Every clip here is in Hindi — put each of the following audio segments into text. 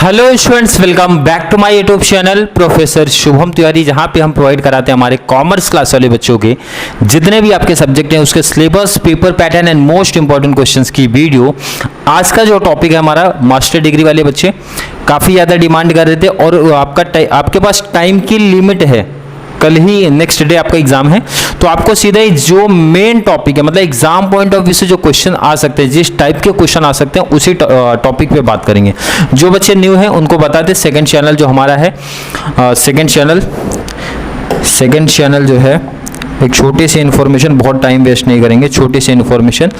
Hello students, welcome back to my YouTube channel professor Shubham Tiwari, जहां पे हम प्रोवाइड कराते हैं हमारे कॉमर्स क्लास वाले बच्चों के जितने भी आपके सब्जेक्ट हैं उसके syllabus, paper pattern and most important questions की वीडियो। आज का जो टॉपिक है हमारा मास्टर डिग्री वाले बच्चे काफ़ी ज़्यादा डिमांड कर रहे थे और आपके पास टाइम की लिमिट है, कल ही नेक्स्ट डे आपका एग्जाम है, तो आपको सीधा ही जो मेन टॉपिक है मतलब एग्जाम पॉइंट ऑफ व्यू से जो क्वेश्चन आ सकते हैं, जिस टाइप के क्वेश्चन आ सकते हैं उसी टॉपिक पे बात करेंगे। जो बच्चे न्यू हैं उनको बता दें, सेकंड चैनल जो हमारा है, सेकंड चैनल जो है, एक छोटी सी इन्फॉर्मेशन, बहुत टाइम वेस्ट नहीं करेंगे, छोटी सी इन्फॉर्मेशन।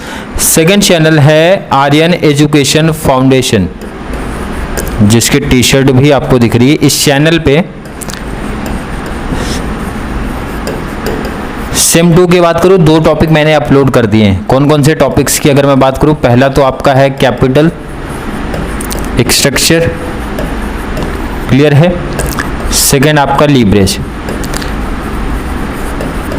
सेकंड चैनल है आर्यन एजुकेशन फाउंडेशन, जिसकी टी शर्ट भी आपको दिख रही है। इस चैनल पे सेम 2 की बात करूँ, 2 टॉपिक मैंने अपलोड कर दिए हैं। कौन कौन से टॉपिक्स की अगर मैं बात करूँ, पहला तो आपका है कैपिटल स्ट्रक्चर, क्लियर है। सेकंड आपका लीवरेज,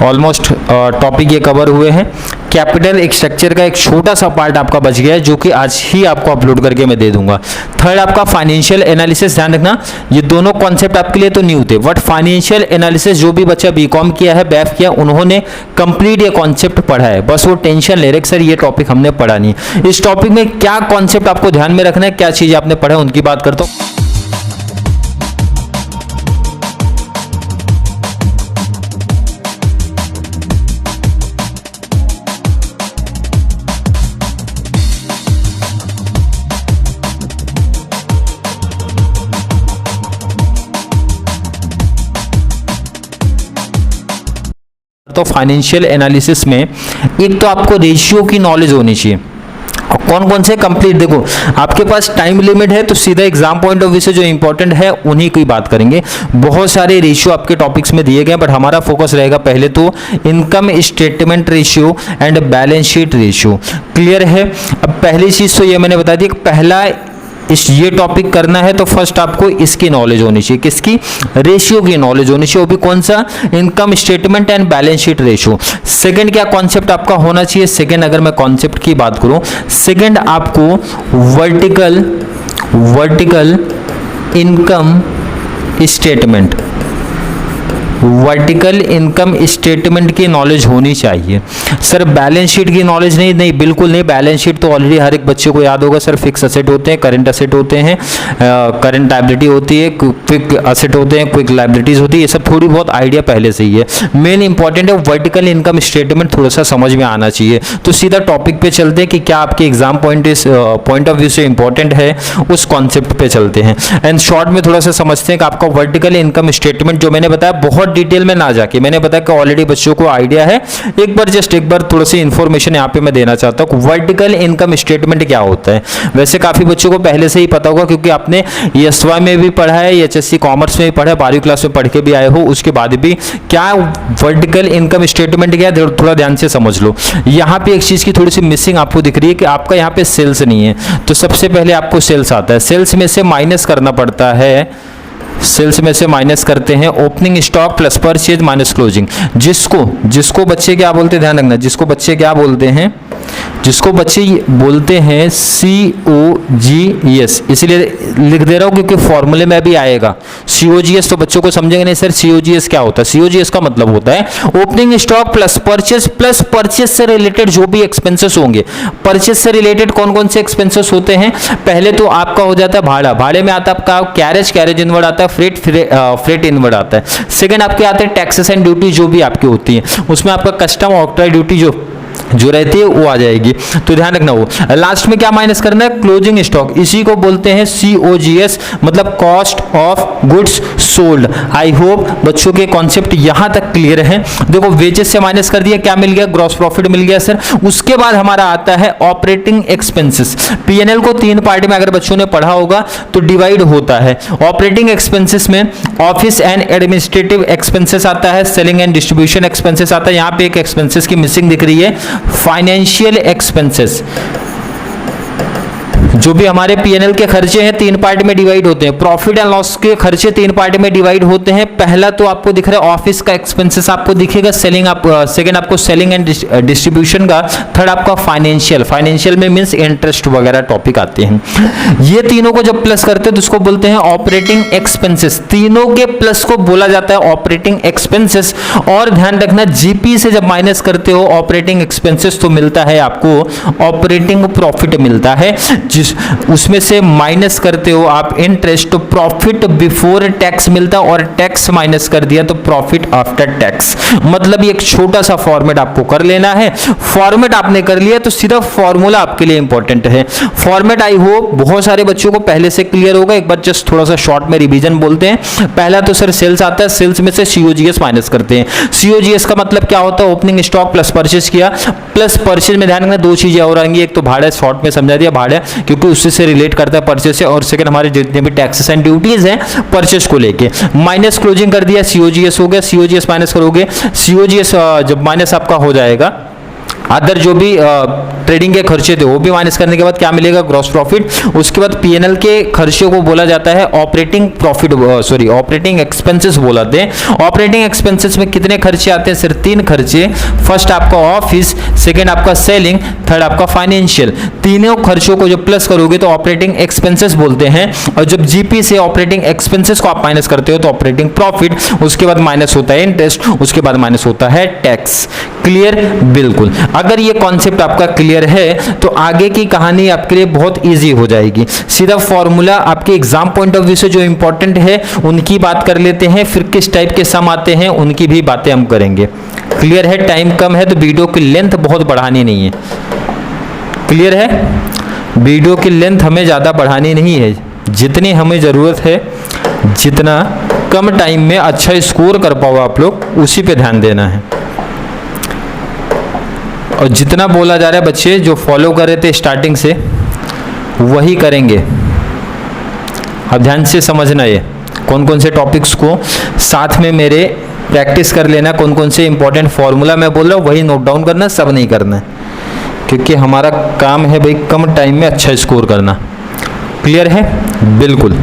ऑलमोस्ट टॉपिक ये कवर हुए हैं। कैपिटल स्ट्रक्चर का एक छोटा सा पार्ट आपका बच गया है जो कि आज ही आपको अपलोड करके मैं दे दूंगा। थर्ड आपका फाइनेंशियल एनालिसिस, ध्यान रखना ये दोनों कॉन्सेप्ट आपके लिए तो न्यू थे, बट फाइनेंशियल एनालिसिस जो भी बच्चा बीकॉम किया है, बैफ किया, उन्होंने कंप्लीट ये कॉन्सेप्ट पढ़ा है। बस वो टेंशन ले रहे सर ये टॉपिक हमने पढ़ा नहीं। इस टॉपिक में क्या कॉन्सेप्ट आपको ध्यान में रखना है, क्या चीज़ आपने पढ़ा है, उनकी बात करता हूँ। तो फाइनेंशियल एनालिसिस में एक तो आपको रेशियो की नॉलेज होनी चाहिए, और कौन कौन से कंप्लीट, देखो आपके पास टाइम लिमिट है तो सीधा एग्जाम पॉइंट ऑफ व्यू से जो इंपॉर्टेंट है उन्हीं की बात करेंगे। बहुत सारे रेशियो आपके टॉपिक्स में दिए गए, बट हमारा फोकस रहेगा पहले तो income statement ratio and balance sheet ratio, clear है। अब पहली चीज तो ये मैंने बता दी, पहला ये टॉपिक करना है तो फर्स्ट आपको इसकी नॉलेज होनी चाहिए, किसकी, रेशियो की नॉलेज होनी चाहिए, वो भी कौन सा, income statement and balance sheet ratio. Second क्या कॉन्सेप्ट आपका होना चाहिए, सेकंड अगर मैं कॉन्सेप्ट की बात करूं, सेकंड आपको vertical income statement, vertical income statement की नॉलेज होनी चाहिए। सर बैलेंस शीट की नॉलेज नहीं, बिल्कुल नहीं। बैलेंस शीट तो ऑलरेडी हर एक बच्चे को याद होगा सर, फिक्स असेट होते हैं, करंट असेट होते हैं, करंट लायबिलिटी होती है, क्विक असेट होते हैं, क्विक लायबिलिटीज होती है, ये सब थोड़ी बहुत आइडिया पहले से ही है। मेन इंपॉर्टेंट है वर्टिकल इनकम स्टेटमेंट, थोड़ा सा समझ में आना चाहिए। तो सीधा टॉपिक पे चलते हैं कि क्या आपके एग्जाम पॉइंट ऑफ व्यू से इंपॉर्टेंट है, उस कॉन्सेप्ट पे चलते हैं। एंड शॉर्ट में थोड़ा सा समझते हैं कि आपका वर्टिकल इनकम स्टेटमेंट जो मैंने बताया, बहुत डिटेल में ना जाके, मैंने बताया कि ऑलरेडी बच्चों को आइडिया है, एक बार थोड़ी सी इंफॉर्मेशन यहाँ पे मैं देना चाहता हूँ। वर्टिकल इनकम स्टेटमेंट क्या होता है, वैसे काफी बच्चों को पहले से ही पता होगा क्योंकि आपने एसवाई में भी पढ़ा है, एचएससी कॉमर्स में भी पढ़ा है, 12वीं क्लास में पढ़ के भी आए हो, उसके बाद भी क्या वर्टिकल इनकम स्टेटमेंट क्या है थोड़ा ध्यान से समझ लो। यहाँ पे एक चीज की थोड़ी सी मिसिंग आपको दिख रही है कि आपका यहाँ पे सेल्स नहीं है, तो सबसे पहले आपको सेल्स आता है, सेल्स में से माइनस करना पड़ता है, सेल्स में से माइनस करते हैं opening stock plus purchase minus closing, जिसको बच्चे क्या बोलते हैं, ध्यान रखना, जिसको बच्चे बोलते हैं COGS, इसलिए लिख दे रहा हूं क्योंकि फॉर्मूले में भी आएगा COGS, तो बच्चों को समझेंगे नहीं सर COGS क्या होता है। COGS का मतलब होता है ओपनिंग स्टॉक प्लस परचेज से रिलेटेड जो भी एक्सपेंसेस होंगे। परचेज से रिलेटेड कौन कौन से एक्सपेंसेस होते हैं, पहले तो आपका हो जाता है भाड़ा, भाड़े में आता है आपका कैरेज इनवर्ड आता है, फ्रेट इनवर्ड आता है। सेकंड आपके आते हैं टैक्सेस एंड ड्यूटी जो भी आपकी होती है, उसमें आपका कस्टम ऑक्ट्राई ड्यूटी जो रहती है वो आ जाएगी, तो ध्यान रखना। वो लास्ट में क्या माइनस करना है, क्लोजिंग स्टॉक, इसी को बोलते हैं COGS, मतलब cost of goods sold. I hope बच्चों के कॉन्सेप्ट यहां तक क्लियर है। देखो वेजेस से माइनस कर दिया, क्या मिल गया, ग्रॉस प्रॉफिट मिल गया सर। उसके बाद हमारा आता है ऑपरेटिंग एक्सपेंसेस। P&L को 3 पार्ट में अगर बच्चों ने पढ़ा होगा तो डिवाइड होता है। ऑपरेटिंग एक्सपेंसेस में ऑफिस एंड एडमिनिस्ट्रेटिव एक्सपेंसेस आता है, सेलिंग एंड डिस्ट्रीब्यूशन एक्सपेंसेस आता है। यहाँ पे एक एक्सपेंसेस की मिसिंग दिख रही है, फाइनेंशियल एक्सपेंसेस, जो भी हमारे पीएनएल के खर्चे हैं 3 पार्ट में डिवाइड होते हैं। प्रॉफिट एंड लॉस के खर्चे 3 पार्ट में डिवाइड होते हैं। पहला तो आपको दिख रहा है ऑफिस का एक्सपेंसेस आपको दिखेगा, सेकंड आपको सेलिंग एंड डिस्ट्रीब्यूशन का, थर्ड आपका फाइनेंशियल में मींस इंटरेस्ट वगैरह टॉपिक आते हैं। ये तीनों को जब प्लस करते हैं तो उसको बोलते हैं ऑपरेटिंग एक्सपेंसेस। तीनों के प्लस को बोला जाता है ऑपरेटिंग एक्सपेंसेस। और ध्यान रखना जीपी से जब माइनस करते हो ऑपरेटिंग एक्सपेंसेस तो मिलता है आपको ऑपरेटिंग प्रॉफिट मिलता है, जिस उसमें से माइनस करते हो आप इंटरेस्ट तो प्रॉफिट बिफोर टैक्स मिलता है, और टैक्स माइनस कर दिया तो प्रॉफिट आफ्टर टैक्स। मतलब ये एक छोटा सा फॉर्मेट आपको कर लेना है। फॉर्मेट आपने कर लिया तो सिर्फ फॉर्मूला आपके लिए इंपॉर्टेंट है। फॉर्मेट आई होप बहुत सारे बच्चों को पहले से क्लियर होगा। एक बार जस्ट थोड़ा सा शॉर्ट में रिवीजन बोलते हैं। पहला तो सर सेल्स आता है, सेल्स में से सीओजीएस माइनस करते हैं। सीओजीएस का मतलब क्या होता है? ओपनिंग स्टॉक प्लस परचेज किया, प्लस परचेज में ध्यान रखना दो चीजें और आएंगी, एक तो भाड़ा, शॉर्ट में समझा दिया भाड़ा क्योंकि उससे से रिलेट करता है परचेज से, और सेकंड हमारे जितने भी टैक्सेस एंड ड्यूटीज हैं परचेज को लेके, माइनस क्लोजिंग कर दिया, सीओजीएस हो गया। सीओजीएस माइनस करोगे, सीओजीएस जब माइनस आपका हो जाएगा, अदर जो भी ट्रेडिंग के खर्चे थे वो भी माइनस करने के बाद क्या मिलेगा? Gross profit. उसके बाद पीएनएल के खर्चों को बोला जाता है operating profit, sorry operating expenses बोलाते हैं। ऑपरेटिंग एक्सपेंसेस में कितने खर्चे आते हैं? सिर्फ 3 खर्चे। फर्स्ट आपका ऑफिस, सेकंड आपका सेलिंग, थर्ड आपका फाइनेंशियल। तीनों खर्चों को जब प्लस करोगे तो ऑपरेटिंग एक्सपेंसेस बोलते हैं। और जब जीपी से ऑपरेटिंग एक्सपेंसेस को आप माइनस करते हो तो ऑपरेटिंग प्रॉफिट, उसके बाद माइनस होता है इंटरेस्ट, उसके बाद माइनस होता है टैक्स। क्लियर? बिल्कुल। अगर ये कॉन्सेप्ट आपका क्लियर है तो आगे की कहानी आपके लिए बहुत इजी हो जाएगी। सीधा फॉर्मूला आपके एग्जाम पॉइंट ऑफ व्यू से जो इंपॉर्टेंट है उनकी बात कर लेते हैं, फिर किस टाइप के सम आते हैं उनकी भी बातें हम करेंगे। क्लियर है? टाइम कम है तो वीडियो की लेंथ बहुत बढ़ानी नहीं है। क्लियर है? वीडियो की लेंथ हमें ज़्यादा बढ़ानी नहीं है, जितनी हमें ज़रूरत है, जितना कम टाइम में अच्छा स्कोर कर पाओ आप लोग उसी पे ध्यान देना है। और जितना बोला जा रहा है बच्चे जो फॉलो कर रहे थे स्टार्टिंग से वही करेंगे। अब ध्यान से समझना ये कौन कौन से टॉपिक्स को साथ में मेरे प्रैक्टिस कर लेना, कौन कौन से इंपॉर्टेंट फॉर्मूला मैं बोल रहा हूँ वही नोट डाउन करना, सब नहीं करना है क्योंकि हमारा काम है भाई कम टाइम में अच्छा स्कोर करना। क्लियर है? बिल्कुल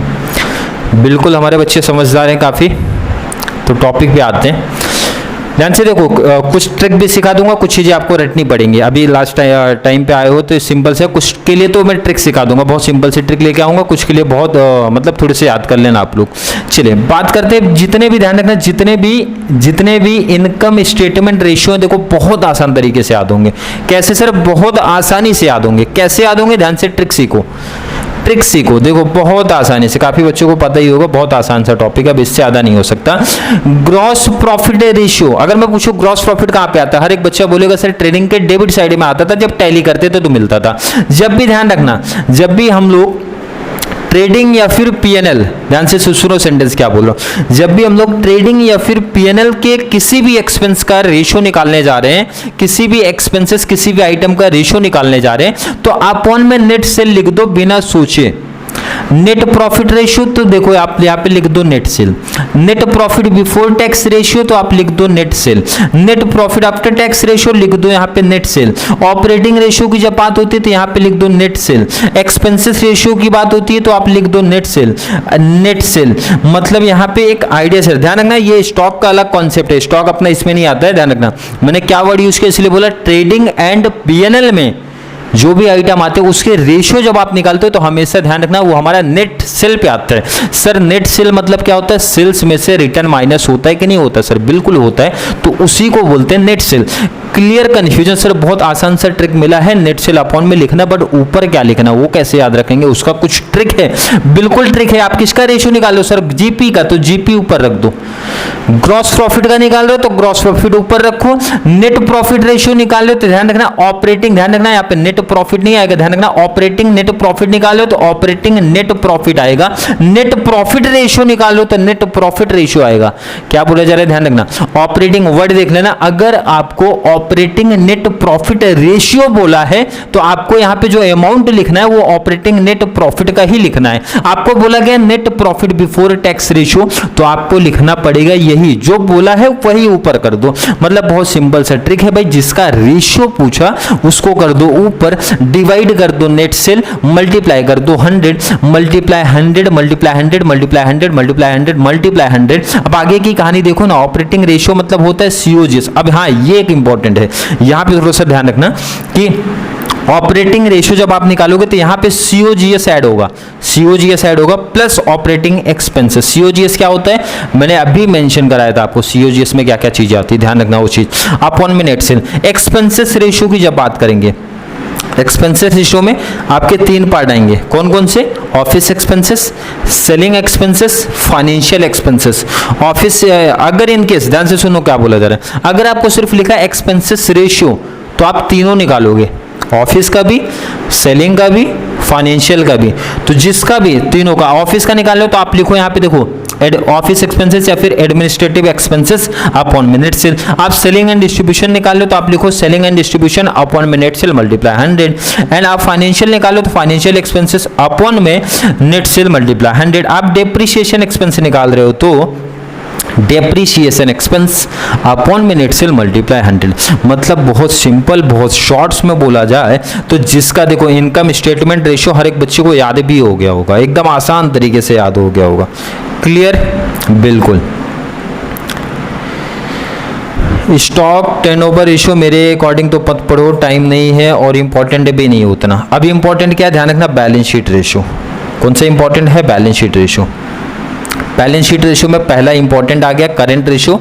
बिल्कुल, हमारे बच्चे समझदार हैं काफ़ी। तो टॉपिक पे आते हैं, ध्यान से देखो। कुछ ट्रिक भी सिखा दूंगा, कुछ चीज़ें आपको रटनी पड़ेंगी। अभी लास्ट टाइम पे आए हो तो सिंपल से, कुछ के लिए तो मैं ट्रिक सिखा दूंगा, बहुत सिंपल सी ट्रिक लेके आऊंगा, कुछ के लिए बहुत मतलब थोड़े से याद कर लेना आप लोग। चलिए बात करते हैं, जितने भी ध्यान रखना, जितने भी इनकम स्टेटमेंट रेशियो देखो बहुत आसान तरीके से याद होंगे। कैसे सर? बहुत आसानी से याद होंगे। कैसे याद होंगे? ध्यान से ट्रिक सीखो, ट्रिक सीखो। देखो बहुत आसानी से, काफी बच्चों को पता ही होगा, बहुत आसान सा टॉपिक है, अब इससे ज्यादा नहीं हो सकता। ग्रॉस प्रॉफिट रेशियो, अगर मैं पूछूं ग्रॉस प्रॉफिट कहां पे आता है, हर एक बच्चा बोलेगा सर ट्रेडिंग के डेबिट साइड में आता था, जब टैली करते थे तो मिलता था। जब भी ध्यान रखना, जब भी हम लोग ट्रेडिंग या फिर पीएनएल, ध्यान से सुनो सेंटेंस क्या बोल रहा हूं, जब भी हम लोग ट्रेडिंग या फिर पीएनएल के किसी भी एक्सपेंस का रेशियो निकालने जा रहे हैं, किसी भी एक्सपेंसेस किसी भी आइटम का रेशियो निकालने जा रहे हैं, तो अपॉन में नेट सेल लिख दो बिना सोचे। नेट प्रॉफिट रेशियो तो देखो आप यहाँ पे लिख दो net cell. Net profit before tax ratio तो आप लिख दो net cell. Net profit after tax ratio लिख दो यहाँ पे नेट सेल। ऑपरेटिंग रेशियो की जब बात होती है तो यहाँ पे लिख दो नेट सेल। एक्सपेंसेस रेशियो की बात होती है तो आप लिख दो नेट सेल। नेट सेल मतलब यहाँ पे एक आइडिया से ध्यान रखना, ये स्टॉक का अलग कॉन्सेप्ट है, स्टॉक अपना इसमें नहीं आता है। ध्यान रखना मैंने क्या वर्ड यूज किया इसलिए बोला, ट्रेडिंग एंड पीएनएल में जो भी आइटम आते हैं उसके रेशियो जब आप निकालते हो तो हमेशा ध्यान रखना वो हमारा नेट सेल पे आता है। सर नेट सेल मतलब क्या होता है? सेल्स में से रिटर्न माइनस होता है कि नहीं होता? सर बिल्कुल होता है, तो उसी को बोलते हैं net cell. Clear? Confusion? Sir बहुत आसान सा ट्रिक मिला है, नेट सेल अपॉन में लिखना, बट ऊपर क्या लिखना वो कैसे याद रखेंगे उसका कुछ ट्रिक है, बिल्कुल ट्रिक है। आप किसका रेशियो निकालो? सर जीपी का, तो जीपी ऊपर रख दो। ग्रॉस प्रॉफिट का निकाल रहे हो तो ग्रॉस प्रॉफिट ऊपर रखो। नेट प्रॉफिट रेशियो निकाल रहे हो तो ध्यान रखना ऑपरेटिंग, ध्यान रखना यहाँ पे नेट प्रॉफिट नहीं आएगा, ध्यान रखना ऑपरेटिंग नेट प्रॉफिट निकालो तो ऑपरेटिंग नेट प्रॉफिट आएगा। नेट प्रॉफिट रेशियो निकालो तो नेट प्रॉफिट रेशियो आएगा। क्या बोला जा रहा है? ध्यान रखना ऑपरेटिंग वर्ड देख लेना। अगर आपको ऑपरेटिंग नेट प्रॉफिट रेशियो बोला है तो आपको यहाँ पे जो अमाउंट लिखना है वो ऑपरेटिंग नेट प्रॉफिट का ही लिखना है। आपको बोला गया net profit before tax ratio, तो आपको लिखना पड़ेगा यही जो बोला है वही ऊपर कर दो। मतलब बहुत सिंपल सा ट्रिक है भाई, जिसका रेशियो पूछा उसको कर दो ऊपर, डिवाइड कर दो नेट सेल, मल्टीप्लाई कर दो 100, multiply 100, multiply 100, multiply 100, multiply 100, multiply 100। अब आगे की कहानी देखो ना, ऑपरेटिंग रेशियो मतलब होता है सीओजीएस। अब हाँ, ये एक इंपॉर्टेंट है, यहां पे थोड़ा सा ध्यान रखना कि ऑपरेटिंग रेशियो जब आप निकालोगे तो यहां पे सीओजीएस ऐड होगा, सीओजीएस ऐड होगा प्लस ऑपरेटिंग एक्सपेंसेस। सीओजीएस क्या होता है, मैंने अभी मेंशन कराया था आपको सीओजीएस में क्या क्या चीजें आती है, ध्यान रखना वो चीज। अपॉन में नेट सेल। एक्सपेंसेस रेशियो की जब बात करेंगे, एक्सपेंसेस रेशियो में आपके 3 पार्ट आएंगे, कौन कौन से? Office expenses, selling expenses, financial expenses. Office, अगर इन केस ध्यान से सुनो क्या बोला जा रहा है, अगर आपको सिर्फ लिखा है एक्सपेंसेस रेशियो तो आप तीनों निकालोगे, ऑफिस का भी, सेलिंग का भी, फाइनेंशियल का भी। तो जिसका भी तीनों का, ऑफिस का निकाल लो तो आप लिखो यहाँ पे देखो ऑफिस एक्सपेंसेस या फिर एडमिनिस्ट्रेटिव एक्सपेंसेस अपॉन में नेट सेल। आप सेलिंग एंड डिस्ट्रीब्यूशन निकाल लो तो आप लिखो सेलिंग एंड डिस्ट्रीब्यूशन अपॉन में नेट सेल मल्टीप्लाई 100। एंड आप फाइनेंशियल निकालो तो फाइनेंशियल एक्सपेंसेस अपॉन में नेट सेल मल्टीप्लाई 100। आप डेप्रिसिएशन एक्सपेंस निकाल रहे हो तो डेप्रीशिएशन एक्सपेंस अपॉन में नेट सेल मल्टीप्लाई 100। मतलब बहुत सिंपल, बहुत शॉर्ट्स में बोला जाए तो जिसका देखो इनकम स्टेटमेंट रेशियो हर एक बच्चे को याद भी हो गया होगा, एकदम आसान तरीके से याद हो गया होगा। क्लियर? बिल्कुल। स्टॉक टर्नओवर रेशियो मेरे अकॉर्डिंग तो मत पढ़ो, टाइम नहीं है और इंपॉर्टेंट भी नहीं उतना। अभी इंपॉर्टेंट क्या है, ध्यान रखना, बैलेंस शीट रेशियो। कौन सा इंपॉर्टेंट है? Balance sheet ratio. Balance sheet ratio में पहला इंपॉर्टेंट आ गया करंट रेशियो।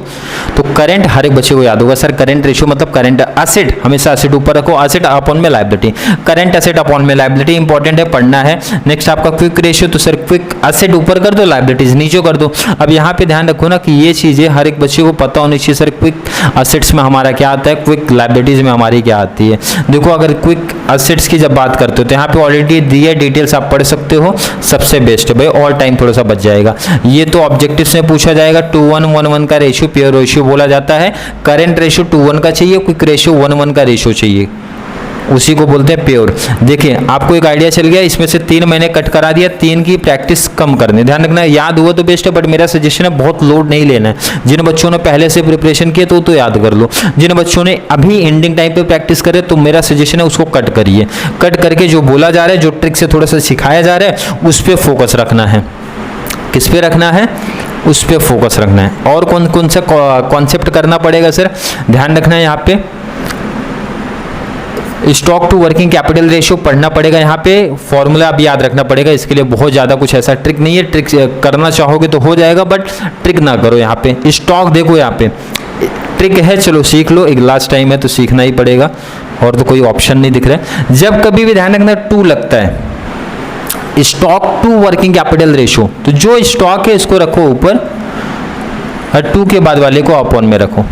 तो करंट हर एक बच्चे को याद होगा, सर करंट रेशियो मतलब करंट एसेट, हमेशा एसेट ऊपर रखो, एसेट अपॉन में लायबिलिटी, करंट एसेट अपॉन में लायबिलिटी इंपॉर्टेंट है, पढ़ना है। नेक्स्ट आपका क्विक रेशियो, तो सर क्विक एसेट ऊपर कर दो, लायबिलिटीज नीचे कर दो। अब यहाँ पे ध्यान रखो ना कि ये चीजें हर एक बच्चे को पता होनी चाहिए, सर क्विक एसेट्स में हमारा क्या आता है, क्विक लायबिलिटीज में हमारी क्या आती है। देखो अगर क्विक एसेट्स की जब बात करते हो तो यहाँ पे ऑलरेडी दी है, डिटेल्स आप पढ़ सकते हो, सबसे बेस्ट है भाई, और टाइम थोड़ा सा बच जाएगा। ये तो ऑब्जेक्टिव्स में पूछा जाएगा, 2:1:1 का रेशियो पेयर रेशियो बोला जाता है। करंट रेशियो 2:1 का चाहिए, क्विक रेशियो 1:1 का रेशियो चाहिए, उसी को बोलते हैं प्योर। देखिए आपको एक आइडिया चल गया, इसमें से 3 मैंने कट करा दिया, 3 की प्रैक्टिस कम करनी, ध्यान रखना। याद हुआ तो बेस्ट है, बट मेरा सजेशन है बहुत लोड नहीं लेना है। जिन बच्चों ने पहले से प्रिपरेशन किया तो याद कर लो, जिन बच्चों ने अभी एंडिंग टाइम पे प्रैक्टिस करे तो मेरा सजेशन है उसको कट करिए। कट करके जो बोला जा रहा है, जो ट्रिक से थोड़ा सा सिखाया जा रहा है उस पर फोकस रखना है। किस पे रखना है? उस पे फोकस रखना है। और कौन कौन सा कॉन्सेप्ट करना पड़ेगा सर, ध्यान रखना है यहाँ पे stock to working capital ratio पढ़ना पड़ेगा। यहाँ पे फॉर्मूला अब याद रखना पड़ेगा, इसके लिए बहुत ज़्यादा कुछ ऐसा ट्रिक नहीं है, ट्रिक करना चाहोगे तो हो जाएगा बट ट्रिक ना करो। यहाँ पे स्टॉक देखो, यहाँ पे ट्रिक है, चलो सीख लो, एक लास्ट टाइम है तो सीखना ही पड़ेगा, और तो कोई ऑप्शन नहीं दिख रहा है। जब कभी भी ध्यान रखना 2 लगता है, stock to working capital ratio, तो जो स्टॉक है इसको रखो ऊपर और 2 के बाद वाले को अपॉन में रखो।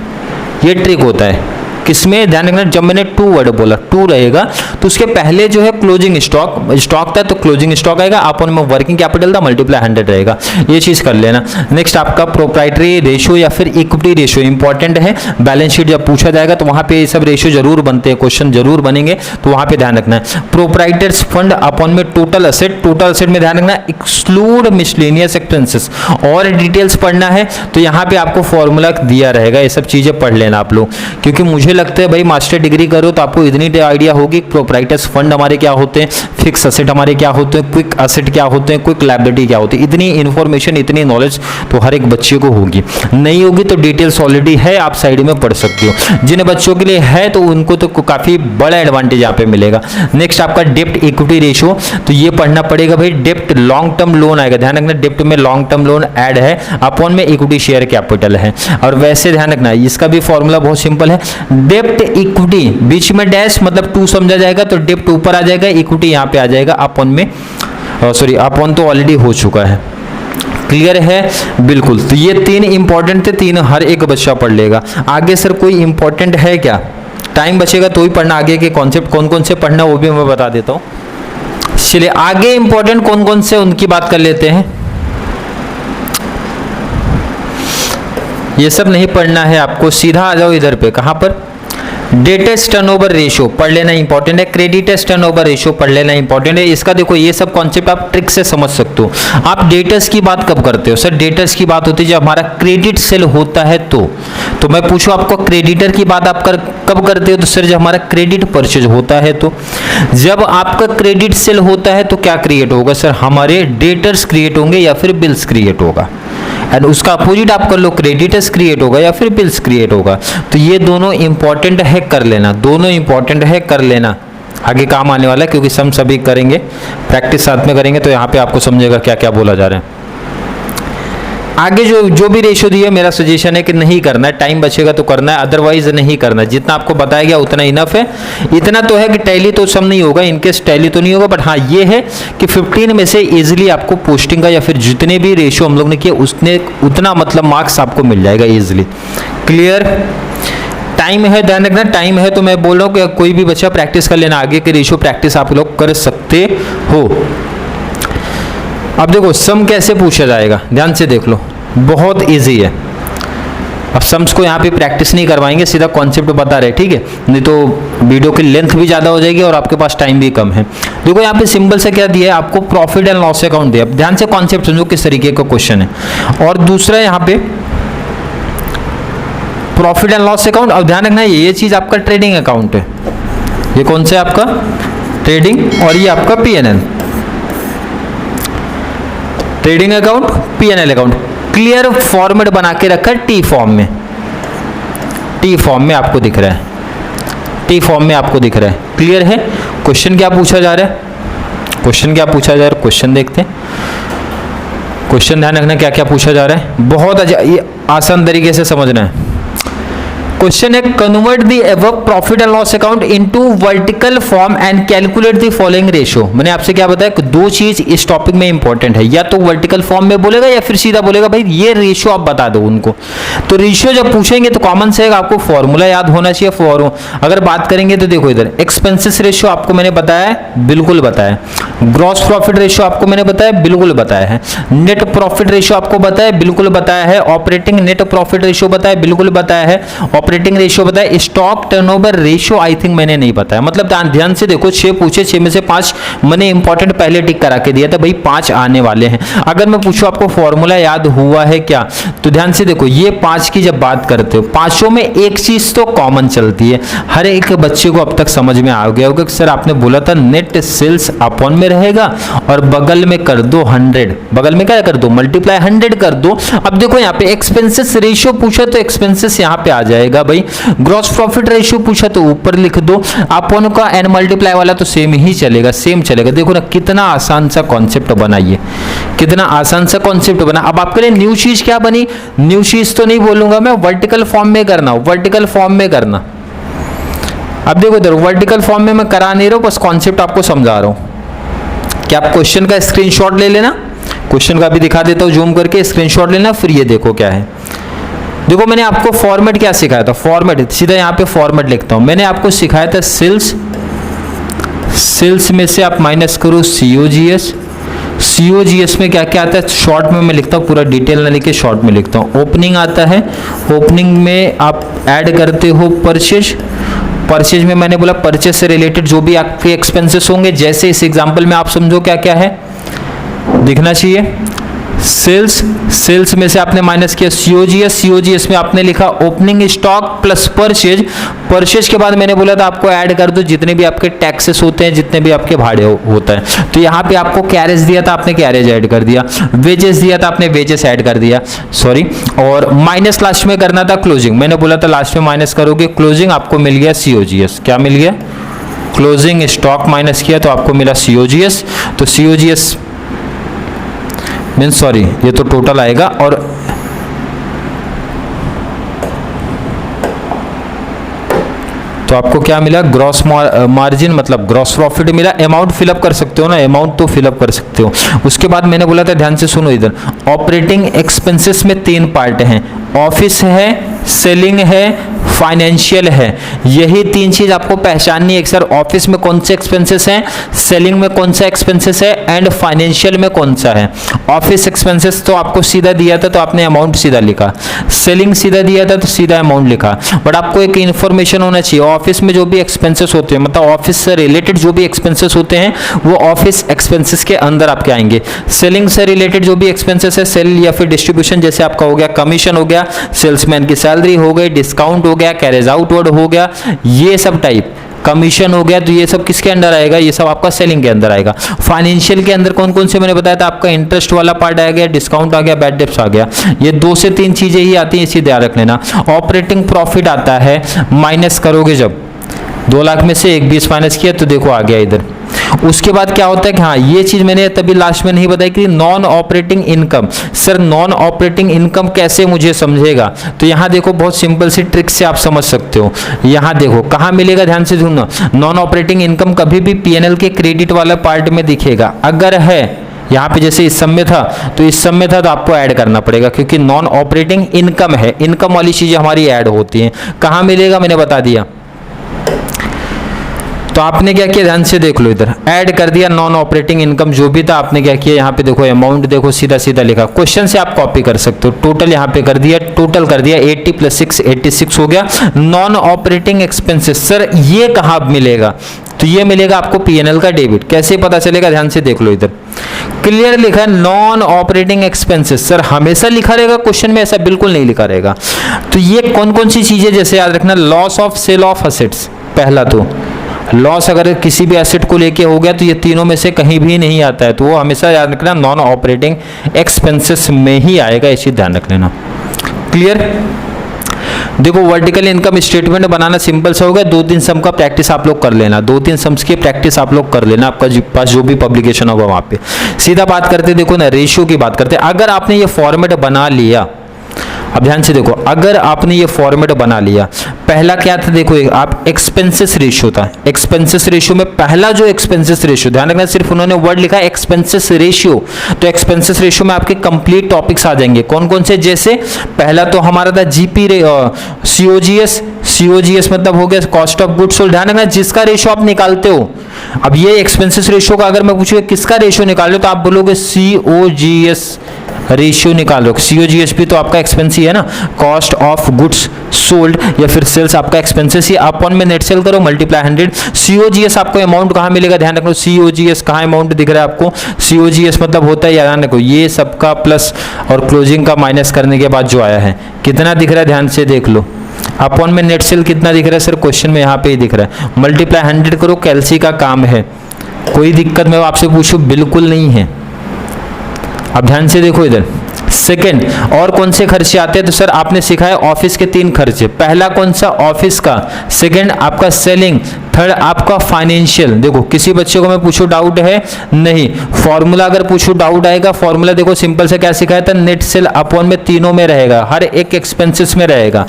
ये ट्रिक होता है किसमें, ध्यान रखना, जब मैंने 2 वर्ड बोला 2 रहेगा तो उसके पहले जो है क्लोजिंग स्टॉक था तो क्लोजिंग स्टॉक आएगा, अपॉन में वर्किंग कैपिटल था, मल्टीप्लाई 100 रहेगा। ये चीज कर लेना। नेक्स्ट आपका प्रोप्राइटरी रेशियो या फिर इक्विटी रेशियो इंपॉर्टेंट है। बैलेंस शीट जब पूछा जाएगा तो वहां पे ये सब रेशियो जरूर बनते हैं, क्वेश्चन जरूर बनेंगे, तो वहां पे ध्यान रखना है। प्रोप्राइटर्स फंड अपॉन में टोटल असेट, टोटल असेट में ध्यान रखना एक्सक्लूड मिसलेनियस एक्सपेंसेस, और डिटेल्स पढ़ना है तो यहाँ पे आपको फॉर्मूला दिया रहेगा, ये सब चीजें पढ़ लेना आप लोग, क्योंकि मुझे लगता है भाई मास्टर डिग्री करो तो आपको इतनी आइडिया होगी प्रोप्राइटर्स फंड हमारे क्या होते हैं, फिक्स असेट हमारे क्या होते हैं, क्विक असेट क्या होते हैं, क्विक लायबिलिटी क्या होती है। इतनी इन्फॉर्मेशन, इतनी नॉलेज तो हर एक बच्चे को होगी। नहीं होगी तो डिटेल्स ऑलरेडी है, आप साइड में पढ़ सकते हो। जिन बच्चों के लिए है तो उनको तो काफी बड़ा एडवांटेज यहाँ पे मिलेगा। नेक्स्ट आपका डेप्ट इक्विटी रेशियो, तो ये पढ़ना पड़ेगा भाई। डेप्ट लॉन्ग टर्म लोन आएगा, ध्यान रखना डेप्ट में लॉन्ग टर्म लोन ऐड है, अपॉन में इक्विटी शेयर कैपिटल है। और वैसे ध्यान रखना इसका भी फॉर्मूला बहुत सिंपल है, डेप्ट इक्विटी बीच में डैश मतलब 2 समझा जाएगा तो डेप्ट ऊपर आ जाएगा, इक्विटी यहाँ पे आ जाएगा अपॉन में, सॉरी अपॉन तो ऑलरेडी हो चुका है। क्लियर है? बिल्कुल। तो ये 3 इंपॉर्टेंट थे, 3 हर एक बच्चा पढ़ लेगा। आगे सर कोई इंपॉर्टेंट है क्या? टाइम बचेगा तो ही पढ़ना, आगे के कॉन्सेप्ट कौन कौन से पढ़ना वो भी मैं बता देता हूँ। चलिए आगे इंपॉर्टेंट कौन कौन से उनकी बात कर लेते हैं। ये सब नहीं पढ़ना है आपको, सीधा आ जाओ इधर पे, कहां पर? डेटर्स टर्नओवर रेशियो पढ़ लेना इंपॉर्टेंट है, क्रेडिटर्स टर्नओवर रेशियो पढ़ लेना इंपॉर्टेंट है। इसका देखो ये सब कॉन्सेप्ट आप ट्रिक से समझ सकते हो। आप डेटर्स की बात कब करते हो? सर डेटर्स की बात होती है जब हमारा क्रेडिट सेल होता है तो मैं पूछूं आपको क्रेडिटर की बात आप कब करते हो? तो सर जब हमारा क्रेडिट परचेज होता है तो। जब आपका क्रेडिट सेल होता है तो क्या क्रिएट होगा? सर हमारे डेटर्स क्रिएट होंगे या फिर बिल्स क्रिएट होगा। एंड उसका अपोजिट आप कर लो, क्रेडिटर्स क्रिएट होगा या फिर बिल्स क्रिएट होगा। तो ये दोनों इंपॉर्टेंट है कर लेना, दोनों इंपॉर्टेंट है कर लेना, आगे काम आने वाला है क्योंकि हम सभी करेंगे, प्रैक्टिस साथ में करेंगे तो यहाँ पे आपको समझेगा क्या क्या बोला जा रहा है। आगे जो भी रेशियो दिया मेरा सजेशन है कि नहीं करना है, टाइम बचेगा तो करना है, अदरवाइज नहीं करना। जितना आपको बताया गया उतना इनफ है। इतना तो है कि टैली तो सम नहीं होगा, इनकेस टैली तो नहीं होगा, बट हाँ ये है कि 15 में से इजीली आपको पोस्टिंग का या फिर जितने भी रेशियो हम लोग ने किए उसने उतना मतलब मार्क्स आपको मिल जाएगा इजीली। क्लियर? टाइम है, ध्यान रखना टाइम है, तो मैं बोल रहा हूँ कि कोई भी बच्चा प्रैक्टिस कर लेना, आगे के रेशियो प्रैक्टिस आप लोग कर सकते हो। अब देखो सम कैसे पूछा जाएगा, ध्यान से देख लो, बहुत इजी है। अब सम्स को यहाँ पे प्रैक्टिस नहीं करवाएंगे, सीधा कॉन्सेप्ट बता रहे, ठीक है, नहीं तो वीडियो की लेंथ भी ज़्यादा हो जाएगी और आपके पास टाइम भी कम है। देखो यहाँ पे सिंबल से क्या दिया है आपको, प्रॉफिट एंड लॉस अकाउंट दिया। ध्यान से कॉन्सेप्ट समझो किस तरीके का क्वेश्चन है। और दूसरा यहाँ पे प्रॉफिट एंड लॉस अकाउंट। अब ध्यान रखना ये चीज़ आपका ट्रेडिंग अकाउंट है, ये कौन सा है आपका ट्रेडिंग, और ये आपका P&L, trading account P&L account. Clear format बना के रखा है टी फॉर्म में, टी फॉर्म में आपको दिख रहा है, टी फॉर्म में आपको दिख रहा है। क्लियर है? क्वेश्चन क्या पूछा जा रहा है, क्वेश्चन क्या पूछा जा रहा है, क्वेश्चन देखते हैं। क्वेश्चन ध्यान रखना क्या क्या पूछा जा रहा है, बहुत आसान तरीके से समझना है। क्वेश्चन है convert the above profit and loss account into vertical form and calculate the following ratio. मैंने आपसे क्या बताया कि दो चीज इस टॉपिक में इंपॉर्टेंट है, या तो वर्टिकल फॉर्म में बोलेगा या फिर सीधा बोलेगा भाई ये रेशियो आप बता दो उनको। तो रेशियो जब पूछेंगे तो कॉमन से आपको फॉर्मूला याद होना चाहिए। अगर बात करेंगे तो देखो इधर एक्सपेंसेस रेशियो आपको मैंने बताया है, बिल्कुल बताया। ग्रॉस प्रॉफिट रेशियो आपको मैंने बताया, बिल्कुल बताया है। नेट प्रॉफिट रेशियो आपको बताया, बिल्कुल बताया है। ऑपरेटिंग नेट प्रॉफिट रेशियो बताया, बिल्कुल बताया है। ऑपरेटिंग रेशियो बताया। Stock turnover ratio I think मैंने नहीं बताया। मतलब ध्यान से देखो 6 पूछे, 6 में से 5 मैंने इंपॉर्टेंट पहले टिक करा के दिया था, भाई 5 आने वाले हैं। अगर मैं पूछूं आपको फॉर्मूला याद हुआ है क्या, तो ध्यान से देखो ये 5 की जब बात करते हो, पांचों में एक चीज तो कॉमन चलती है, हर एक बच्चे को अब तक समझ में आ गया होगा कि सर आपने बोला था नेट सेल्स अपॉन में रहेगा और बगल में कर दो 100, बगल में क्या कर दो मल्टीप्लाई 100 कर दो। अब देखो यहाँ पे एक्सपेंसेस रेशियो पूछा तो एक्सपेंसेस यहाँ पे आ जाएगा भाई। ग्रॉस प्रॉफिट रेशियो पूछा तो ऊपर लिख दो, अपॉन का एन मल्टीप्लाई वाला तो सेम ही चलेगा, सेम चलेगा। देखो ना कितना आसान सा कॉन्सेप्ट बनाइए, कितना आसान सा कॉन्सेप्ट बना। अब आपके लिए न्यू चीज क्या बनी, न्यू चीज तो नहीं बोलूंगा मैं, वर्टिकल फॉर्म में करना, वर्टिकल फॉर्म में करना। अब देखो इधर वर्टिकल फॉर्म में मैं करा नहीं रहा हूं, बस कॉन्सेप्ट आपको समझा रहा हूं। क्या आप क्वेश्चन का स्क्रीनशॉट ले लेना, क्वेश्चन का भी दिखा देता हूं जूम करके, स्क्रीनशॉट लेना, फिर ये देखो क्या है। देखो मैंने आपको फॉर्मेट क्या सिखाया था, फॉर्मेट सीधा यहाँ पे फॉर्मेट लिखता हूं। मैंने आपको सिखाया था सेल्स, सेल्स में से आप माइनस करो सीओजीएस, सीओजीएस में क्या क्या आता है शॉर्ट में मैं लिखता हूँ, पूरा डिटेल ना लिखे शॉर्ट में लिखता हूँ। ओपनिंग आता है, ओपनिंग में आप ऐड करते हो परचेज, परचेज में मैंने बोला परचेज से रिलेटेड जो भी आपके एक्सपेंसेस होंगे, जैसे इस एग्जांपल में आप समझो क्या क्या है दिखना चाहिए। सेल्स, सेल्स में से आपने माइनस किया सीओजीएस, सीओजीएस में आपने लिखा opening stock plus purchase, purchase के बाद मैंने बोला था आपको ऐड कर दो जितने भी आपके टैक्सेस होते हैं, जितने भी आपके भाड़े होता है। तो यहाँ पे आपको कैरेज दिया था, आपने कैरेज ऐड कर दिया, वेजेस दिया था, आपने वेजेस ऐड कर दिया, सॉरी। और माइनस लास्ट में करना था क्लोजिंग, मैंने बोला था लास्ट में माइनस करोगे क्लोजिंग, आपको मिल गया सीओजीएस। क्या मिल गया, क्लोजिंग स्टॉक माइनस किया तो आपको मिला सीओजीएस। तो सीओजीएस मीन सॉरी ये तो टोटल आएगा, और तो आपको क्या मिला ग्रॉस मार्जिन मतलब ग्रॉस प्रॉफिट मिला। अमाउंट फिलअप कर सकते हो ना, अमाउंट तो फिलअप कर सकते हो। उसके बाद मैंने बोला था ध्यान से सुनो इधर, ऑपरेटिंग एक्सपेंसेस में 3 पार्ट हैं, ऑफिस है, सेलिंग है, फाइनेंशियल है। यही तीन चीज आपको पहचाननी है। सर ऑफिस में कौन से एक्सपेंसेस हैं, सेलिंग में कौन सा एक्सपेंसेस है एंड फाइनेंशियल में कौन सा है। ऑफिस एक्सपेंसेस तो आपको सीधा दिया था तो आपने अमाउंट सीधा लिखा, सेलिंग सीधा दिया था तो सीधा अमाउंट लिखा, बट आपको एक इंफॉर्मेशन होना चाहिए ऑफिस में जो भी एक्सपेंसेस होते हैं, मतलब ऑफिस से रिलेटेड जो भी एक्सपेंसेस होते हैं वो ऑफिस एक्सपेंसेस के अंदर आपके आएंगे। सेलिंग से रिलेटेड जो भी एक्सपेंसेस है, सेल या फिर डिस्ट्रीब्यूशन, जैसे आपका हो गया कमीशन हो गया, सेल्समैन की सैलरी हो गई, डिस्काउंट हो गया, कैरेज आउटवर्ड हो गया, ये सब टाइप कमीशन हो गया, तो ये सब किसके अंदर आएगा, ये सब आपका सेलिंग के अंदर आएगा। फाइनेंशियल के अंदर कौन कौन से मैंने बताया था, आपका इंटरेस्ट वाला पार्ट आ गया, डिस्काउंट आ गया, बैड डेब्ट्स आ गया, ये 2 से 3 चीजें ही आती हैं, इसी ध्यान रख लेना। ऑपरेटिंग प्रॉफिट आता है, माइनस करोगे जब 2 लाख में से 1/20 माइनस किया तो देखो आ गया इधर। उसके बाद क्या होता है कि हाँ ये चीज मैंने तभी लास्ट में नहीं बताई कि non operating income. Sir non operating income कैसे मुझे समझेगा, तो यहाँ देखो बहुत सिंपल सी ट्रिक से आप समझ सकते हो। यहाँ देखो कहाँ मिलेगा, ध्यान से सुनना। नॉन ऑपरेटिंग इनकम कभी भी पीएनएल के क्रेडिट वाला पार्ट में दिखेगा, अगर है यहाँ पे जैसे इस सब में था तो इस सब में था तो आपको ऐड करना पड़ेगा, क्योंकि नॉन ऑपरेटिंग इनकम है, इनकम वाली चीजें हमारी ऐड होती हैं। कहाँ मिलेगा मैंने बता दिया, तो आपने क्या किया ध्यान से देख लो, इधर ऐड कर दिया नॉन ऑपरेटिंग इनकम जो भी था, आपने क्या किया यहाँ पे देखो अमाउंट देखो सीधा सीधा लिखा, क्वेश्चन से आप कॉपी कर सकते हो। टोटल यहाँ पे कर दिया, टोटल कर दिया 80 + 6 86 हो गया नॉन ऑपरेटिंग एक्सपेंसेस। सर ये कहाँ मिलेगा, तो ये मिलेगा आपको पीएनएल का डेबिट। कैसे पता चलेगा, ध्यान से देख लो, इधर क्लियर लिखा है नॉन ऑपरेटिंग एक्सपेंसेस। सर हमेशा लिखा रहेगा क्वेश्चन में, ऐसा बिल्कुल नहीं लिखा रहेगा। तो ये कौन कौन सी चीजें, जैसे याद रखना, loss of sale of assets, पहला तो लॉस अगर किसी भी एसेट को लेके हो गया तो ये तीनों में से कहीं भी नहीं आता है, तो वो हमेशा याद रखना नॉन ऑपरेटिंग एक्सपेंसेस में ही आएगा, इसी ध्यान रख लेना। क्लियर। देखो वर्टिकल इनकम स्टेटमेंट बनाना सिंपल सा होगा, 2-3 सम का प्रैक्टिस आप लोग कर लेना, 2-3 सम्स की प्रैक्टिस आप लोग कर लेना, आपका पास जो भी पब्लिकेशन होगा वहां पे। सीधा बात करते देखो ना, रेशियो की बात करते, अगर आपने ये फॉर्मेट बना लिया, अब ध्यान से देखो, अगर आपने ये फॉर्मेट बना लिया, पहला क्या था देखो, आप एक्सपेंसेस रेशियो था, एक्सपेंसेस रेशियो में पहला जो एक्सपेंसेस रेशियो, ध्यान रखना सिर्फ उन्होंने वर्ड लिखा एक्सपेंसेस रेशियो, तो एक्सपेंसेस रेशियो में आपके कंप्लीट टॉपिक्स आ जाएंगे। कौन कौन से, जैसे पहला तो हमारा था जीपी सीओजीएस, सीओजीएस मतलब हो गया कॉस्ट ऑफ गुड्स सोल्ड, ध्यान रखना जिसका रेशियो आप निकालते हो। अब ये एक्सपेंसेस रेशियो का अगर मैं पूछूंगा किसका रेशियो निकाल लो, तो आप बोलोगे सीओजीएस रेशियो निकाल लो। सीओजीएस भी तो आपका एक्सपेंस ही है ना, कॉस्ट ऑफ गुड्स सोल्ड या फिर सेल्स आपका एक्सपेंसेस ही, अपॉन में नेट सेल करो मल्टीप्लाई 100। सीओजीएस आपको अमाउंट कहाँ मिलेगा, ध्यान रखो सीओजीएस कहाँ अमाउंट दिख रहा है आपको, सीओजीएस मतलब होता है, ध्यान रखो ये सबका प्लस और क्लोजिंग का माइनस करने के बाद जो आया है कितना दिख रहा है, ध्यान से देख लो। अपॉन में नेट सेल कितना दिख रहा है, सर क्वेश्चन में यहाँ पे ही दिख रहा है, मल्टीप्लाई 100 करो, कैलसी का काम है, कोई दिक्कत मैं आपसे पूछूं बिल्कुल नहीं है। अब ध्यान से देखो इधर, सेकंड और कौन से खर्चे आते हैं, तो सर आपने सीखा है ऑफिस के 3 खर्चे, पहला कौन सा ऑफिस का, सेकंड आपका सेलिंग, थर्ड आपका फाइनेंशियल। देखो किसी बच्चे को मैं पूछूं डाउट है नहीं, फॉर्मूला अगर पूछूं डाउट आएगा, फॉर्मूला देखो सिंपल से क्या सिखाया था, नेट सेल अपॉन में तीनों में रहेगा, हर एक एक्सपेंसेस में रहेगा,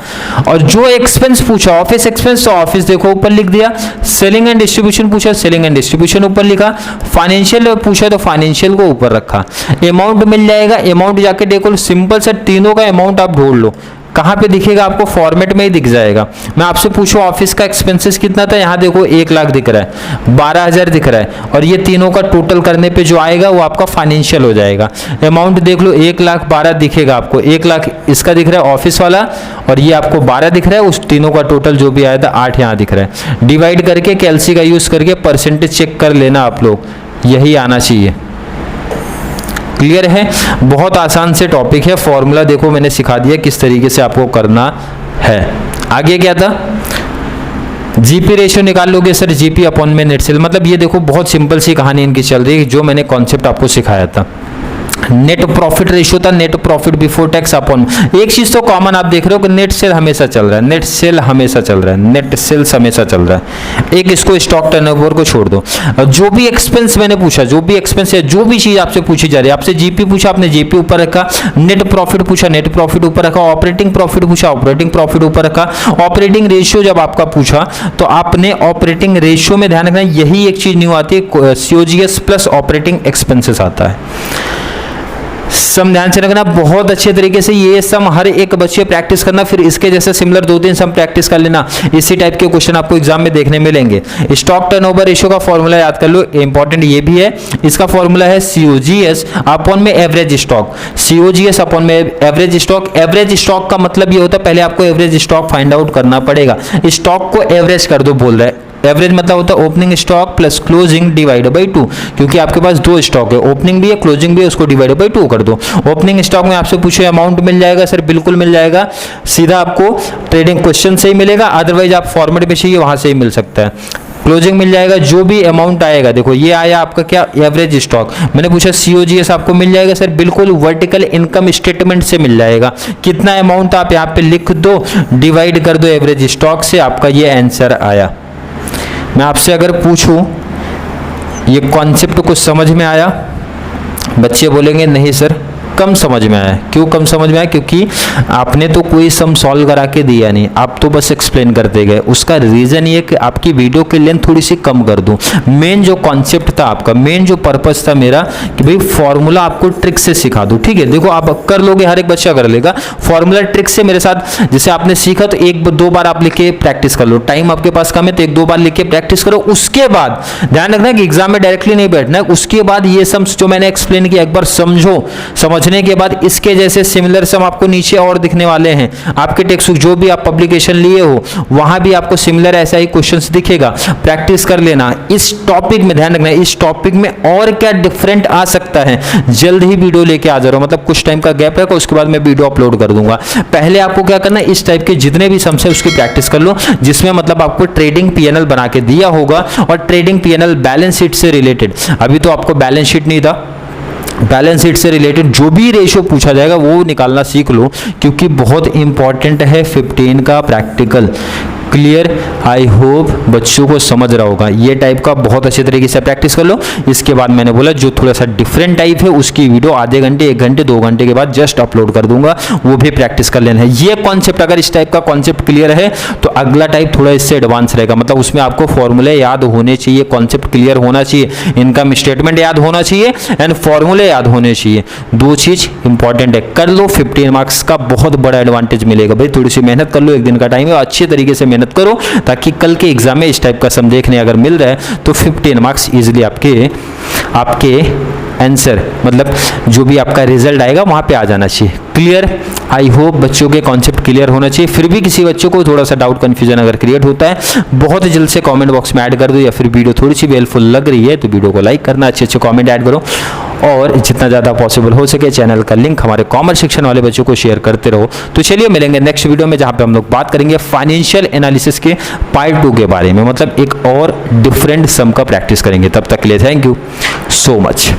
और जो एक्सपेंस पूछा ऑफिस एक्सपेंस तो ऑफिस देखो ऊपर लिख दिया, सेलिंग एंड डिस्ट्रीब्यूशन पूछा सेलिंग एंड डिस्ट्रीब्यूशन ऊपर लिखा, फाइनेंशियल पूछा तो फाइनेंशियल को ऊपर रखा। अमाउंट मिल जाएगा, अमाउंट जाके देखो सिंपल से तीनों का अमाउंट आप ढूंढ लो, कहाँ पे दिखेगा आपको, फॉर्मेट में ही दिख जाएगा। मैं आपसे पूछूं ऑफिस का एक्सपेंसेस कितना था, यहाँ देखो 1 लाख दिख रहा है, 12,000 दिख रहा है, और ये तीनों का टोटल करने पे जो आएगा वो आपका फाइनेंशियल हो जाएगा। अमाउंट देख लो 1,12,000 दिखेगा आपको, 1 लाख इसका दिख रहा है ऑफिस वाला, और ये आपको 12 दिख रहा है, उस तीनों का टोटल जो भी आया था 8 यहाँ दिख रहा है। डिवाइड करके कैलसी का यूज करके परसेंटेज चेक कर लेना आप लोग, यही आना चाहिए। क्लियर है, बहुत आसान से टॉपिक है, फॉर्मूला देखो मैंने सिखा दिया किस तरीके से आपको करना है। आगे क्या था, जीपी रेशियो निकाल लोगे सर, जीपी अपॉन में नेट सेल, मतलब ये देखो बहुत सिंपल सी कहानी इनकी चल रही है, जो मैंने कॉन्सेप्ट आपको सिखाया था। नेट प्रॉफिट रेशियो था, net profit before tax upon, एक चीज तो कॉमन आप देख रहे हो कि नेट सेल हमेशा चल रहा है, नेट सेल हमेशा चल रहा है, नेट सेल्स हमेशा चल रहा है। एक इसको स्टॉक टर्नओवर को छोड़ दो, जो भी एक्सपेंस मैंने पूछा, जो भी एक्सपेंस है, जो भी चीज आपसे पूछी जा रही है, आपसे जीपी पूछा आपने जीपी ऊपर रखा, नेट प्रॉफिट पूछा नेट प्रॉफिट ऊपर रखा, ऑपरेटिंग प्रॉफिट पूछा ऑपरेटिंग प्रॉफिट ऊपर रखा, ऑपरेटिंग रेशियो जब आपका पूछा तो आपने ऑपरेटिंग रेशियो में ध्यान रखना यही एक चीज न्यू आती है, सीओजीएस प्लस ऑपरेटिंग एक्सपेंसेस आता है। सम ध्यान से रखना बहुत अच्छे तरीके से, ये सम हर एक बच्चे प्रैक्टिस करना, फिर इसके जैसे सिमिलर 2-3 सम प्रैक्टिस कर लेना, इसी टाइप के क्वेश्चन आपको एग्जाम में देखने मिलेंगे। स्टॉक टर्नओवर रेशियो का फॉर्मूला याद कर लो, इंपॉर्टेंट ये भी है। इसका फॉर्मूला है COGS अपॉन में एवरेज स्टॉक, COGS अपॉन में एवरेज स्टॉक। एवरेज स्टॉक का मतलब ये होता है पहले आपको एवरेज स्टॉक फाइंड आउट करना पड़ेगा, स्टॉक को एवरेज कर दो बोल रहा है। एवरेज मतलब होता है opening stock plus closing divide by 2, क्योंकि आपके पास 2 स्टॉक है, ओपनिंग भी है क्लोजिंग भी है, उसको डिवाइड बाई 2 कर दो। ओपनिंग स्टॉक में आपसे पूछे अमाउंट मिल जाएगा सर, बिल्कुल मिल जाएगा, सीधा आपको ट्रेडिंग क्वेश्चन से ही मिलेगा, अदरवाइज आप फॉर्मेट में चाहिए वहां से ही मिल सकता है। क्लोजिंग मिल जाएगा, जो भी अमाउंट आएगा, देखो ये आया आपका क्या एवरेज स्टॉक, मैंने पूछा COGS आपको मिल जाएगा सर, बिल्कुल वर्टिकल इनकम स्टेटमेंट से मिल जाएगा। कितना अमाउंट आप यहाँ पे लिख दो, डिवाइड कर दो एवरेज स्टॉक से, आपका ये आंसर आया। मैं आपसे अगर पूछूं ये कॉन्सेप्ट कुछ समझ में आया, बच्चे बोलेंगे नहीं सर कम समझ में आया। क्यों कम समझ में आया? क्योंकि आपने तो कोई सम सॉल्व करा के दिया नहीं, आप तो बस एक्सप्लेन करते गए। उसका रीजन ये कि आपकी वीडियो की लेंथ थोड़ी सी कम कर दूं। मेन जो कॉन्सेप्ट था आपका, मेन जो पर्पस था मेरा कि भाई फॉर्मूला आपको ट्रिक से सिखा दूं। ठीक है, देखो आप कर लोगे, हर एक बच्चा कर लेगा फॉर्मूला ट्रिक से मेरे साथ। जैसे आपने सीखा तो 1-2 बार आप लिख के प्रैक्टिस कर लो, टाइम आपके पास कम है तो 1-2 बार लिख के प्रैक्टिस करो। उसके बाद ध्यान रखना कि एग्जाम में डायरेक्टली नहीं बैठना है, उसके बाद ये सम जो मैंने एक्सप्लेन किया एक बार समझो, समझने के बाद इसके जैसे सिमिलर सम आपको नीचे और दिखने वाले हैं। आपके टेक्स्ट बुक जो भी आप पब्लिकेशन लिए हो वहां भी आपको सिमिलर ऐसा ही क्वेश्चंस दिखेगा, प्रैक्टिस कर लेना। इस टॉपिक में ध्यान रखना, इस टॉपिक में और क्या डिफरेंट आ सकता है, जल्द ही वीडियो लेके आ जा रहा हूं, मतलब कुछ टाइम का गैप है, उसके बाद मैं वीडियो अपलोड कर दूंगा। पहले आपको क्या करना है, इस टाइप के जितने भी सम्स है उसकी प्रैक्टिस कर लो, जिसमें मतलब आपको ट्रेडिंग PNL बना के दिया होगा और ट्रेडिंग PNL बैलेंस शीट से रिलेटेड। अभी तो आपको बैलेंस शीट नहीं था, बैलेंस शीट से रिलेटेड जो भी रेशियो पूछा जाएगा वो निकालना सीख लो, क्योंकि बहुत इंपॉर्टेंट है 15 का प्रैक्टिकल। क्लियर? आई होप बच्चों को समझ रहा होगा। ये टाइप का बहुत अच्छे तरीके से प्रैक्टिस कर लो। इसके बाद मैंने बोला जो थोड़ा सा डिफरेंट टाइप है उसकी वीडियो आधे घंटे 1 घंटे 2 घंटे के बाद जस्ट अपलोड कर दूंगा, वो भी प्रैक्टिस कर लेना है। ये कॉन्सेप्ट अगर इस टाइप का कॉन्सेप्ट क्लियर है तो अगला टाइप थोड़ा इससे एडवांस रहेगा, मतलब उसमें आपको फॉर्मूले याद होने चाहिए, कॉन्सेप्ट क्लियर होना चाहिए, इनकम स्टेटमेंट याद होना चाहिए एंड फॉर्मूले याद होने चाहिए। 2 चीज इंपॉर्टेंट है, कर लो। 15 मार्क्स का बहुत बड़ा एडवांटेज मिलेगा भाई। थोड़ी सी मेहनत कर लो, 1 दिन का टाइम है, अच्छे तरीके से मेहनत करो ताकि कल के एग्जाम में इस टाइप का सम देखने अगर मिल रहा है तो 15 मार्क्स इजीली आपके आंसर, मतलब जो भी आपका रिजल्ट आएगा वहां पे आ जाना चाहिए। क्लियर? आई होप बच्चों के कॉन्सेप्ट क्लियर होना चाहिए। फिर भी किसी बच्चों को थोड़ा सा डाउट कंफ्यूजन अगर क्रिएट होता है बहुत जल्द से कमेंट बॉक्स में ऐड कर दो, या फिर वीडियो थोड़ी सी हेल्पफुल लग रही है तो वीडियो को लाइक करना, अच्छे कमेंट ऐड करो और जितना ज़्यादा पॉसिबल हो सके चैनल का लिंक हमारे कॉमर्स सेक्शन वाले बच्चों को शेयर करते रहो। तो चलिए मिलेंगे नेक्स्ट वीडियो में जहाँ पे हम लोग बात करेंगे फाइनेंशियल एनालिसिस के पार्ट 2 के बारे में, मतलब एक और डिफरेंट सम का प्रैक्टिस करेंगे। तब तक के लिए थैंक यू सो मच।